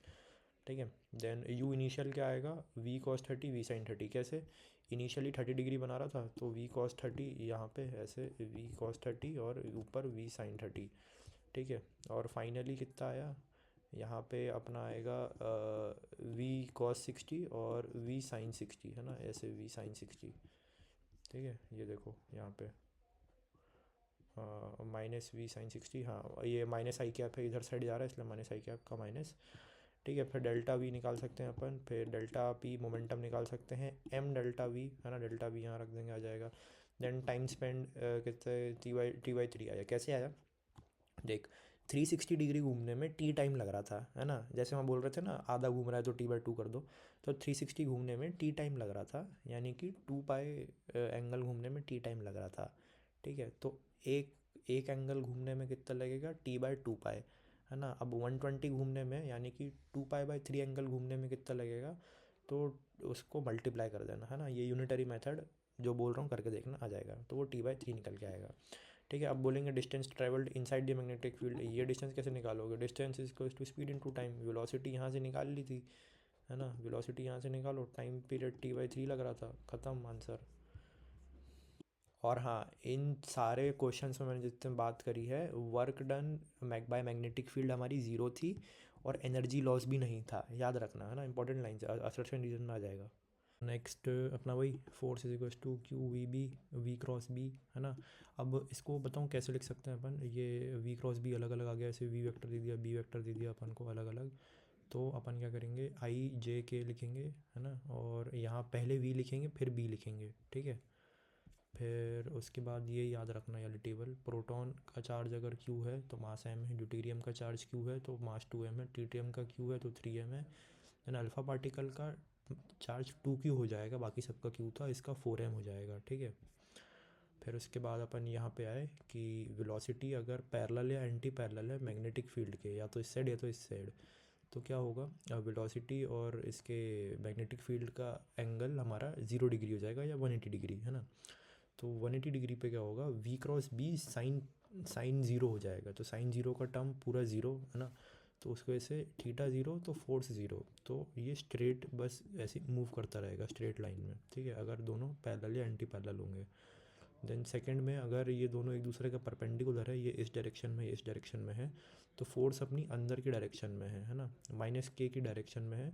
ठीक है। देन यू इनिशियल क्या आएगा, वी कॉस 30 वी साइन 30, कैसे, इनिशियली 30 डिग्री बना रहा था तो वी कॉस 30 यहाँ पे ऐसे वी कॉस 30 और ऊपर वी साइन 30, ठीक है। और फाइनली कितना आया, यहाँ पे अपना आएगा वी कॉस 60 और वी साइन 60, है ना, ऐसे वी साइन 60, ठीक है। ये देखो यहाँ पे माइनस वी साइन 60, हाँ ये माइनस आई कैप है, इधर साइड जा रहा है इसलिए माइनस आई कैप का माइनस, ठीक है। फिर डेल्टा वी निकाल सकते हैं अपन, फिर डेल्टा पी मोमेंटम निकाल सकते हैं, एम डेल्टा वी, है ना, डेल्टा वी यहाँ रख देंगे, आ जाएगा। देन टाइम स्पेंड कितने, टी बाई 3 आया, कैसे आया, देख 360 डिग्री घूमने में टी टाइम लग रहा था, है ना, जैसे हम बोल रहे थे ना आधा घूम रहा है तो टी/2 कर दो, तो 360 घूमने में टी टाइम लग रहा था, यानी कि 2 पाई एंगल घूमने में टी टाइम लग रहा था, ठीक है। तो एक एक एंगल घूमने में कितना लगेगा, टी/2 पाई, है ना। अब 120 घूमने में, यानी कि 2 पाई/3 एंगल घूमने में कितना लगेगा, तो उसको मल्टीप्लाई कर देना, है ना, ये यूनिटरी मेथड जो बोल रहा हूँ करके देखना, आ जाएगा, तो वो टी/3 निकल के आएगा, ठीक है। अब बोलेंगे distance travelled inside the magnetic field, ये डिस्टेंस कैसे निकालोगे, distance is equals to speed into time, velocity यहाँ से निकाल ली थी, है ना, वेलोसिटी यहाँ से निकालो, टाइम पीरियड टी/3 लग रहा था, ख़त्म आंसर। और हाँ, इन सारे क्वेश्चंस में मैंने जितने बात करी है, work done by magnetic field हमारी ज़ीरो थी, और एनर्जी लॉस भी नहीं था, याद रखना, है ना, इंपॉर्टेंट लाइन से असर्शन रीजन में आ जाएगा। नेक्स्ट अपना वही force is equals to Q V B, V cross B, है ना। अब इसको बताऊँ कैसे लिख सकते हैं अपन, ये वी क्रॉस बी अलग अलग आ गया, ऐसे वी वेक्टर दे दिया, बी वेक्टर दे दिया अपन को अलग अलग, तो अपन क्या करेंगे, आई जे के लिखेंगे, है ना, और यहाँ पहले वी लिखेंगे फिर बी लिखेंगे, ठीक है। फिर उसके बाद ये याद रखना वाली टेबल, प्रोटॉन का चार्ज अगर क्यू है तो मास एम है, ड्यूटेरियम का चार्ज क्यू है तो मास 2m है, ट्रीटियम का क्यू है तो 3m है, देन अल्फ़ा पार्टिकल का चार्ज 2q हो जाएगा, बाकी सबका क्यू था, इसका 4m हो जाएगा, ठीक है। फिर उसके बाद अपन यहाँ पे आए कि वेलोसिटी अगर पैरेलल या एंटी पैरेलल है मैग्नेटिक फील्ड के, या तो इस साइड या तो इस साइड, तो क्या होगा, वेलोसिटी और इसके मैग्नेटिक फील्ड का एंगल हमारा 0 डिग्री हो जाएगा या 180 डिग्री, है ना। तो 180 डिग्री पे क्या होगा, V cross B sine sine zero हो जाएगा, तो साइन ज़ीरो का टर्म पूरा ज़ीरो, है ना। तो उसकी वजह से थीटा ज़ीरो तो फोर्स ज़ीरो, तो ये स्ट्रेट बस ऐसे मूव करता रहेगा स्ट्रेट लाइन में, ठीक है, अगर दोनों पैरेलल या एंटी पैरेलल होंगे। देन सेकंड में अगर ये दोनों एक दूसरे का परपेंडिकुलर है, ये इस डायरेक्शन में, ये इस डायरेक्शन में है, तो फोर्स अपनी अंदर की डायरेक्शन में है ना, माइनस के की डायरेक्शन में है,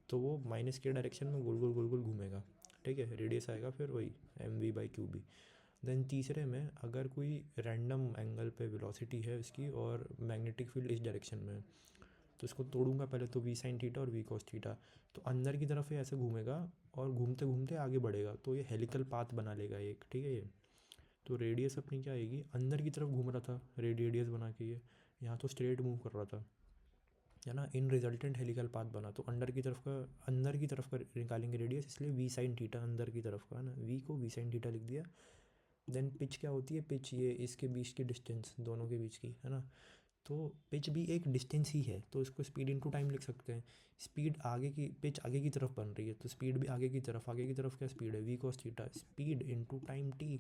तो वो माइनस के डायरेक्शन में गोल गोल गोल गोल घूमेगा, ठीक है, रेडियस आएगा फिर वही mv/qb। देन तीसरे में अगर कोई रैंडम एंगल पे वेलोसिटी है इसकी और मैग्नेटिक फील्ड इस डायरेक्शन में है, तो इसको तोड़ूंगा पहले तो v sin थीटा और v cos थीटा, तो अंदर की तरफ ये ऐसे घूमेगा और घूमते घूमते आगे बढ़ेगा, तो ये हेलिकल पाथ बना लेगा एक, ठीक है। ये तो रेडियस अपनी क्या आएगी, अंदर की तरफ घूम रहा था रेडियस बना के, ये यहाँ तो स्ट्रेट मूव कर रहा था, है ना, इन रिजल्टेंट हेलिकल पाथ बना, तो अंदर की तरफ का निकालेंगे रेडियस, इसलिए वी साइन थीटा अंदर की तरफ का, है ना, वी को वी साइन थीटा लिख दिया। देन पिच क्या होती है, पिच ये इसके बीच की डिस्टेंस दोनों के बीच की, है ना, तो पिच भी एक डिस्टेंस ही है, तो इसको स्पीड इनटू टाइम लिख सकते हैं। स्पीड आगे की, पिच आगे की तरफ बन रही है तो स्पीड भी आगे की तरफ क्या स्पीड है, V cos theta, speed into time T,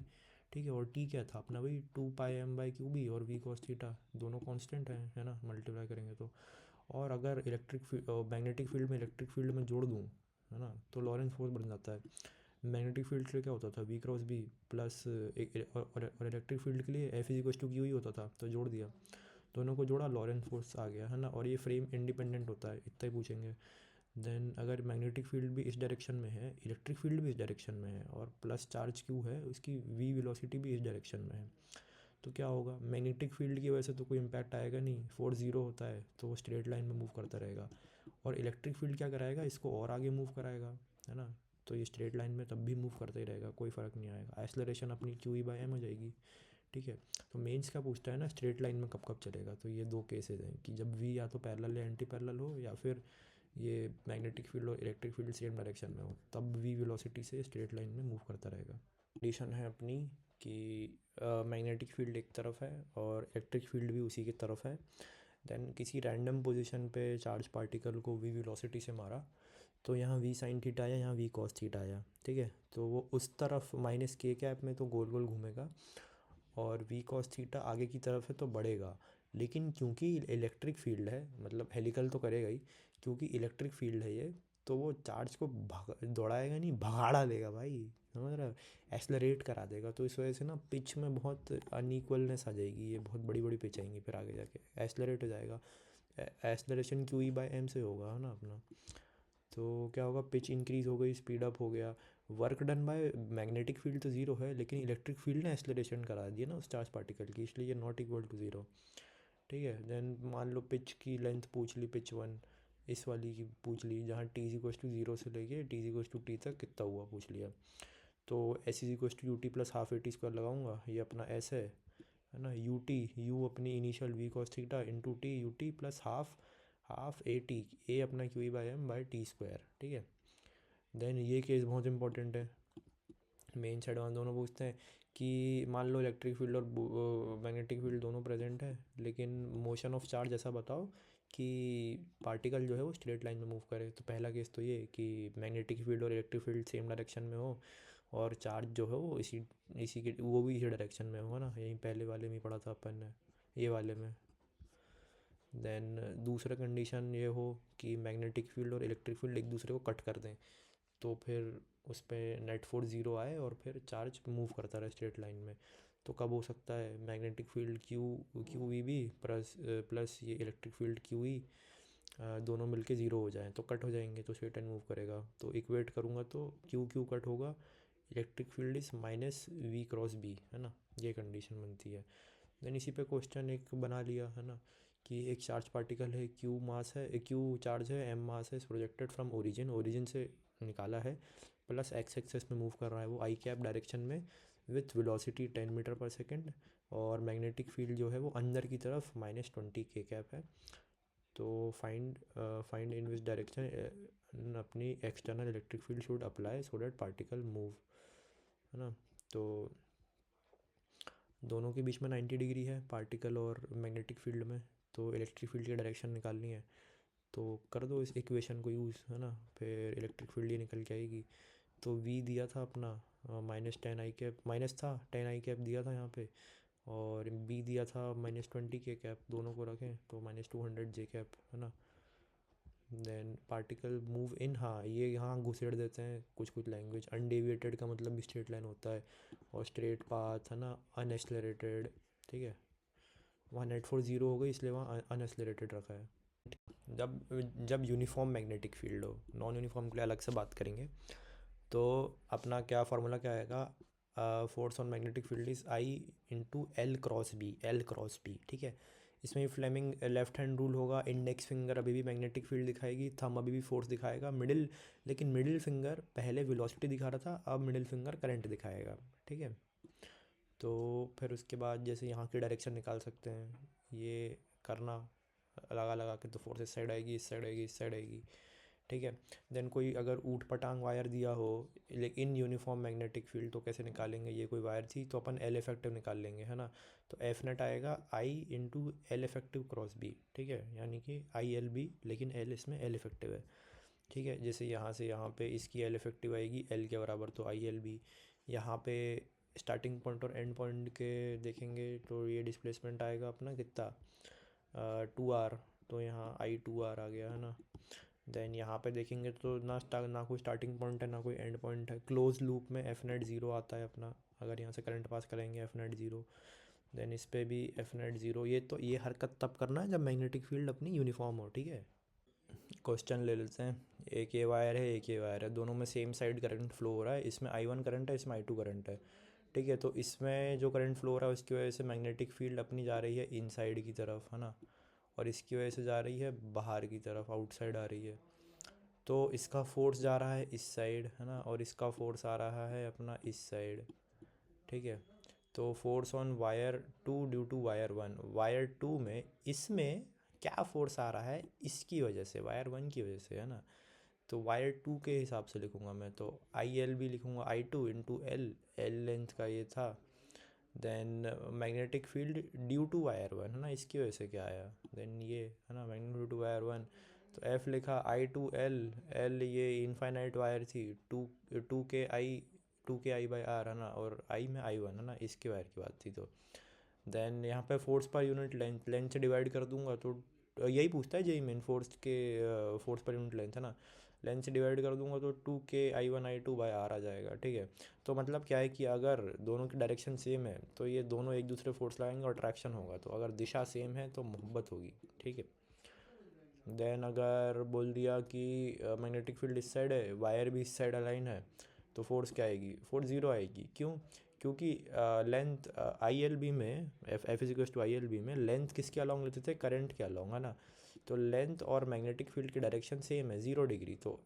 ठीक है, और टी क्या था अपना वही 2πm/qb, और वी कॉस थीटा दोनों कांस्टेंट हैं, है ना, मल्टीप्लाई करेंगे तो। और अगर मैग्नेटिक फील्ड में इलेक्ट्रिक फील्ड में जोड़ दूँ, है ना, तो लॉरेंस फोर्स बन जाता है। मैग्नेटिक फील्ड के लिए क्या होता था, वी क्रॉस बी प्लस और इलेक्ट्रिक फील्ड के लिए F is equal to Q ही होता था, तो जोड़ दिया, दोनों को जोड़ा, लॉरेंस फोर्स आ गया, है ना, और ये फ्रेम इंडिपेंडेंट होता है, इतना ही पूछेंगे। देन अगर मैग्नेटिक फील्ड भी इस डायरेक्शन में है, इलेक्ट्रिक फील्ड भी इस डायरेक्शन में है, और प्लस चार्ज क्यू है, उसकी वी वेलोसिटी भी इस डायरेक्शन में है, तो क्या होगा, मैग्नेटिक फील्ड की वजह से तो कोई इम्पैक्ट आएगा नहीं, फोर्स ज़ीरो होता है तो वो स्ट्रेट लाइन में मूव करता रहेगा, और इलेक्ट्रिक फील्ड क्या कराएगा, इसको और आगे मूव कराएगा, है ना, तो ये स्ट्रेट लाइन में तब भी मूव करता ही रहेगा, कोई फ़र्क नहीं आएगा, एक्सेलरेशन अपनी QE/m हो जाएगी, ठीक है। तो मेंस का पूछता है ना, स्ट्रेट लाइन में कब कब चलेगा, तो ये दो केसेस हैं कि जब वी या तो पैरेलल या एंटी पैरेलल हो, या फिर ये मैग्नेटिक फील्ड और इलेक्ट्रिक फील्ड सेम डायरेक्शन में हो, तब वी वेलोसिटी से स्ट्रेट लाइन में मूव करता रहेगा। कंडीशन है अपनी कि मैग्नेटिक फील्ड एक तरफ है और इलेक्ट्रिक फील्ड भी उसी की तरफ है। देन किसी रैंडम पोजीशन पे चार्ज पार्टिकल को वी वेलोसिटी से मारा, तो यहाँ वी साइन थीटा आया, यहाँ वी कॉस थीटा आया, ठीक है, तो वो उस तरफ माइनस के कैप में तो गोल गोल घूमेगा, और वी कॉस थीटा आगे की तरफ है तो बढ़ेगा, लेकिन क्योंकि इलेक्ट्रिक फील्ड है, मतलब हेलिकल तो करेगा ही, क्योंकि इलेक्ट्रिक फील्ड है ये, तो वो चार्ज को दौड़ाएगा नहीं, भगाड़ा देगा भाई, समझ रहा है, एक्सलरेट करा देगा, तो इस वजह से ना पिच में बहुत अनइक्वलनेस आ जाएगी, ये बहुत बड़ी बड़ी पिच आएंगी फिर आगे जाके, एक्सलरेट हो जाएगा, एक्सलरेशन QE/m से होगा, है ना अपना, तो क्या होगा, पिच इंक्रीज़ हो गई, स्पीड अप हो गया, work done by magnetic field तो ज़ीरो है, लेकिन इलेक्ट्रिक फील्ड ने एक्सलरेशन करा दिया ना उस चार्ज पार्टिकल की, इसलिए ये नॉट इक्वल टू ज़ीरो, ठीक है। देन मान लो पिच की लेंथ पूछ ली, पिच 1 इस वाली की पूछ ली, जहाँ t=0 से लेके t=t तक कितना हुआ पूछ लिया, तो s=ut+12 लगाऊंगा, ये अपना s है ना, u अपनी initial v cos theta into T, ut plus half a अपना QE/m/t², ठीक है। देन ये केस बहुत इंपॉर्टेंट है, मेंस एडवांस दोनों पूछते हैं कि मान लो इलेक्ट्रिक फील्ड और मैग्नेटिक फील्ड दोनों प्रेजेंट है, लेकिन मोशन ऑफ चार्ज ऐसा बताओ कि पार्टिकल जो है वो स्ट्रेट लाइन में मूव करे, तो पहला केस तो ये कि मैग्नेटिक फील्ड और इलेक्ट्रिक फील्ड सेम डायरेक्शन में हो, और चार्ज जो है वो इसी इसी के वो भी इसी डायरेक्शन में होगा ना, यहीं पहले वाले में ही पढ़ा था अपन ने, ये वाले में। देन दूसरा कंडीशन ये हो कि मैग्नेटिक फील्ड और इलेक्ट्रिक फील्ड एक दूसरे को कट कर दें, तो फिर उस पर नेट फोर्स ज़ीरो आए और फिर चार्ज मूव करता रहे स्ट्रेट लाइन में, तो कब हो सकता है, मैग्नेटिक फील्ड QEB प्लस ये इलेक्ट्रिक फील्ड QE दोनों मिलके ज़ीरो हो जाएं, तो कट हो जाएंगे, तो स्ट्रेट लाइन मूव करेगा, तो इक्वेट करूँगा तो Q कट होगा, electric field is minus V×B, है ना, ये कंडीशन बनती है। देन इसी पे क्वेश्चन एक बना लिया, है ना, कि एक चार्ज पार्टिकल है, Q चार्ज है, M मास है, प्रोजेक्टेड फ्रॉम ओरिजिन से निकाला है, प्लस x एक्सेस में मूव कर रहा है वो आई कैप डायरेक्शन में विथ वेलोसिटी 10 मीटर पर सेकेंड, और मैग्नेटिक फील्ड जो है वो अंदर की तरफ -20 के कैप है, तो फाइंड इन विच डायरेक्शन अपनी external electric field should apply so that particle move, है ना, तो दोनों के बीच में 90 डिग्री है पार्टिकल और मैग्नेटिक फील्ड में, तो इलेक्ट्रिक फील्ड की डायरेक्शन निकालनी है, तो कर दो इस इक्वेशन को यूज़, है ना, फिर इलेक्ट्रिक फील्ड ये निकल के आएगी, तो v दिया था अपना -10 i कैप, माइनस था 10 i कैप दिया था यहाँ पे, और बी दिया था -20 के कैप, दोनों को रखें तो -200 जे कैप, है ना। देन पार्टिकल मूव इन, हाँ ये यहाँ घुसेड़ देते हैं कुछ कुछ लैंग्वेज। अनडेविएटेड का मतलब भी स्ट्रेट लाइन होता है, और स्ट्रेट पाथ, है ना, अनएक्सलरेटेड, ठीक है। वहाँ नेट फोर्स 0 हो गई, इसलिए वहाँ अनएक्सलरेटेड रखा है। जब जब यूनिफॉर्म मैग्नेटिक फील्ड हो, नॉन यूनिफॉर्म के लिए अलग से बात करेंगे। तो अपना क्या फार्मूला क्या आएगा, force on magnetic field is I into L cross B, L cross B, ठीक है। इसमें भी फ्लेमिंग लेफ्ट हैंड रूल होगा। इंडेक्स फिंगर अभी भी मैग्नेटिक फील्ड दिखाएगी, थंब अभी भी फोर्स दिखाएगा, मिडिल, लेकिन मिडिल फिंगर पहले वेलोसिटी दिखा रहा था, अब मिडिल फिंगर करंट दिखाएगा, ठीक है। तो फिर उसके बाद जैसे यहाँ की डायरेक्शन निकाल सकते हैं, ये करना लगा लगा के, तो फोर्स इस साइड आएगी, इस साइड आएगी, इस साइड आएगी, ठीक है। देन कोई अगर ऊट पटांग वायर दिया हो, लेकिन यूनिफॉर्म मैग्नेटिक फील्ड, तो कैसे निकालेंगे, ये कोई वायर थी तो अपन एल इफेक्टिव निकाल लेंगे, है ना। तो एफ नेट आएगा I into L effective cross B, ठीक है, यानी कि आई एल बी, लेकिन एल इसमें एल इफेक्टिव है, ठीक है। जैसे यहाँ से यहाँ पे इसकी एल इफेक्टिव आएगी एल के बराबर, तो आई एल बी। यहाँ पे स्टार्टिंग पॉइंट और एंड पॉइंट के देखेंगे तो ये डिस्प्लेसमेंट आएगा अपना कितना, 2r, तो यहाँ आई 2r आ गया, है ना। देन यहाँ पे देखेंगे तो ना कोई स्टार्टिंग पॉइंट है, ना कोई एंड पॉइंट है। क्लोज लूप में एफ नेट ज़ीरो आता है अपना, अगर यहाँ से करंट पास करेंगे एफ नेट ज़ीरो। देन इस पे भी एफ नेट ज़ीरो। ये हरकत तब करना है जब मैग्नेटिक फील्ड अपनी यूनिफॉर्म हो, ठीक है। क्वेश्चन ले लेते हैं। एक ये वायर है, एक ये वायर है, दोनों में सेम साइड करंट फ्लो हो रहा है। इसमें I1 करंट है, इसमें I2 करंट है, ठीक है। तो इसमें जो करंट फ्लो हो रहा है उसकी वजह से मैग्नेटिक फील्ड अपनी जा रही है इनसाइड की तरफ, है ना, और इसकी वजह से जा रही है बाहर की तरफ, आउटसाइड आ रही है। तो इसका फोर्स जा रहा है इस साइड, है ना, और इसका फोर्स आ रहा है अपना इस साइड, ठीक है। तो force on wire two due to wire one, wire two में इसमें क्या फोर्स आ रहा है, इसकी वजह से, वायर वन की वजह से, है ना। तो वायर टू के हिसाब से लिखूंगा मैं, तो आई एल भी लिखूंगा, I two into L, L length का ये था। Then magnetic field due to wire one, है ना, इसकी वजह से क्या आया, देन ये, है ना, magnetic due to wire one. तो एफ लिखा आई टू एल, एल ये इनफाइनाइट वायर थी, टू टू के आई बाई आर, है ना, और आई में आई वन, है ना, इसके वायर की बात थी। तो देन यहाँ पे force per unit length, length से डिवाइड कर दूंगा तो यही पूछता है जेई मेन, फोर्स के फोर्स पर यूनिट लेंथ, है ना। लेंथ से डिवाइड कर दूंगा तो 2 के I1 I2 बाई आर आ जाएगा, ठीक है। तो मतलब क्या है कि अगर दोनों की डायरेक्शन सेम है तो ये दोनों एक दूसरे फोर्स लगाएंगे और ट्रैक्शन होगा। तो अगर दिशा सेम है तो मोहब्बत होगी, ठीक है। देन अगर बोल दिया कि मैग्नेटिक फील्ड इस साइड है, वायर भी इस साइड अलाइन है, तो फोर्स क्या आएगी, फोर्स ज़ीरो आएगी। क्यों, क्योंकि लेंथ आई एल बी में, F is equal to I L B में लेंथ किसके अलॉन्ग लेते थे, करंट के अलॉन्ग, है ना। तो लेंथ और मैग्नेटिक फील्ड की डायरेक्शन सेम है, 0 डिग्री। तो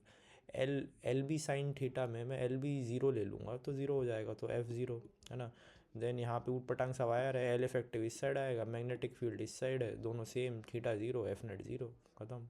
एल बी साइन थीटा में मैं एल बी ज़ीरो ले लूँगा तो ज़ीरो हो जाएगा, तो एफ ज़ीरो, है ना। देन यहाँ पे ऊट पटांग सा वायर है, एल इफेक्टिव इस साइड आएगा, मैग्नेटिक फील्ड इस साइड है, दोनों same, theta zero, F net zero, ख़त्म।